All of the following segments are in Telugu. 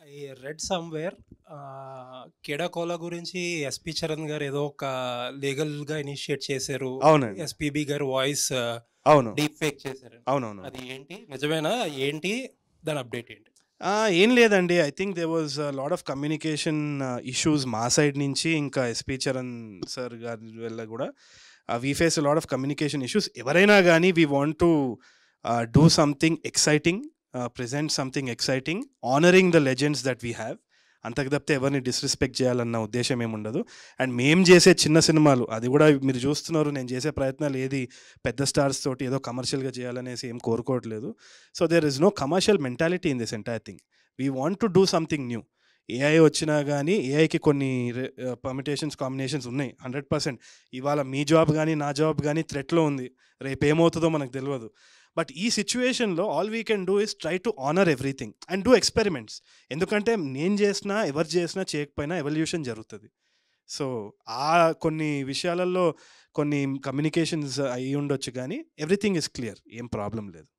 ఐ రెడ్ సమ్‌వేర్ కేడకోల గురించి ఎస్‌పి చరణ్ గారు ఏదో ఒక లీగల్‌గా ఇనిషియేట్ చేశారు. అవునండి. ఎస్‌పీబీ గారి వాయిస్ అవును. డీప్ ఫేక్ చేశారని. అవునవును. అది ఏంటి? నిజమేనా? ఏంటి? దాని అప్డేట్ ఏంటి? ఏం లేదండి. I think there was lot of communication issues మా సైడ్ నుంచి, ఇంకా ఎస్‌పి చరణ్ సార్ గారి వల్ల గూడా we face lot of communication issues. ఎవరైనా గానీ we want to do something exciting, present something exciting, honouring the legends that we have. అంతకు తప్పితే ఎవరిని డిస్‌రెస్పెక్ట్ చేయాలన్న ఉద్దేశ్యం ఏముండదు. అండ్ మేము చేసే చిన్న సినిమాలు, అది కూడా మీరు చూస్తున్నారు, నేను చేసే ప్రయత్నాలు ఏది పెద్ద స్టార్స్ తోటి ఏదో కమర్షియల్‌గా చేయాలనేసి ఏం కోరుకోవట్లేదు. So there is no commercial mentality in this entire thing. We want to do something new. AI వచ్చినా కానీ ఏఐకి కొన్ని పర్మిటేషన్స్, కాంబినేషన్స్ ఉన్నాయి 100%. ఇవాళ మీ జాబ్ కానీ నా జాబ్ కానీ థ్రెట్లో ఉంది. రేపు ఏమవుతుందో మనకు తెలియదు. బట్ ఈ సిచ్యువేషన్లో all we can do is try to honour everything and do experiments. ఎందుకంటే నేను చేసినా, ఎవరు చేసినా, చేయకపోయినా ఎవల్యూషన్ జరుగుతుంది. సో కొన్ని విషయాలలో కొన్ని కమ్యూనికేషన్స్ అయ్యి ఉండొచ్చు, కానీ ఎవ్రీథింగ్ ఇస్ క్లియర్, ఏం ప్రాబ్లం లేదు.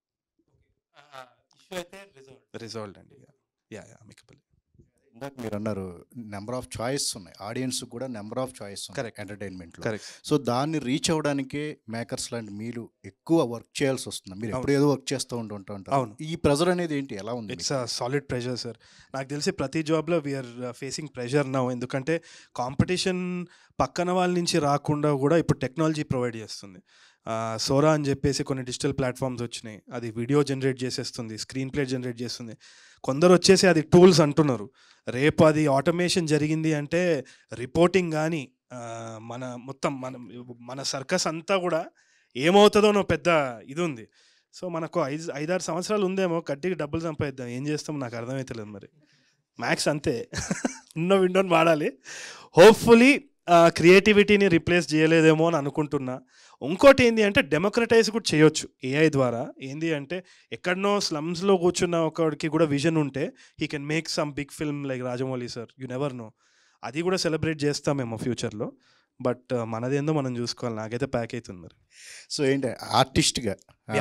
ఇష్యూ అయితే రిజాల్వ్డ్ అండి. Yeah amicable. ఇందాక మీరు అన్నారు నెంబర్ ఆఫ్ చాయిస్ ఉన్నాయి, ఆడియన్స్ కూడా నెంబర్ ఆఫ్ చాయిస్ ఉన్నాయి Correct. ఎంటర్టైన్మెంట్లో. కరెక్ట్. సో దాన్ని రీచ్ అవ్వడానికే మేకర్స్ లాంటి మీరు ఎక్కువ వర్క్ చేయాల్సి వస్తుంది. మీరు అవును. ఎప్పుడు ఏదో వర్క్ చేస్తూ ఉంటారు. అవును. ఈ ప్రెజర్ అనేది ఏంటి, ఎలా ఉంది it's a solid pressure sir. నాకు తెలిసి ప్రతి జాబ్లో వీఆర్ ఫేసింగ్ ప్రెషర్ నౌ. ఎందుకంటే కాంపిటీషన్ పక్కన వాళ్ళ నుంచి రాకుండా కూడా ఇప్పుడు టెక్నాలజీ ప్రొవైడ్ చేస్తుంది. సోరా అని చెప్పేసి కొన్ని డిజిటల్ ప్లాట్ఫామ్స్ వచ్చినాయి. అది వీడియో జనరేట్ చేసేస్తుంది, స్క్రీన్ ప్లే జనరేట్ చేస్తుంది. కొందరు వచ్చేసి అది టూల్స్ అంటున్నారు. రేపు అది ఆటోమేషన్ జరిగింది అంటే రిపోర్టింగ్ కానీ మన మొత్తం మన సర్కస్ అంతా కూడా ఏమవుతుందో నో పెద్ద ఇది ఉంది. సో మనకు 5-6 సంవత్సరాలు ఉందేమో, గట్టిగా డబ్బులు సంపాదిద్దాం. ఏం చేస్తాం నాకు అర్థమవుతలేదు మరి. మ్యాక్స్ అంతే ఉన్న విండోని వాడాలి. హోప్ఫుల్లీ క్రియేటివిటీని రీప్లేస్ చేయలేదేమో అని అనుకుంటున్నా. ఇంకోటి ఏంటి అంటే డెమోక్రటైజ్ కూడా చేయొచ్చు ఏఐ ద్వారా. ఏంటి అంటే ఎక్కడనో స్లమ్స్లో కూర్చున్న ఒకడికి కూడా విజన్ ఉంటే he can make some big film like Rajamouli sir. You never know. అది కూడా సెలబ్రేట్ చేస్తామేమో ఫ్యూచర్లో. బట్ మనదేందో మనం చూసుకోవాలి. నాకైతే ప్యాక్ అవుతుంది మరి. సో ఏంటి ఆర్టిస్ట్గా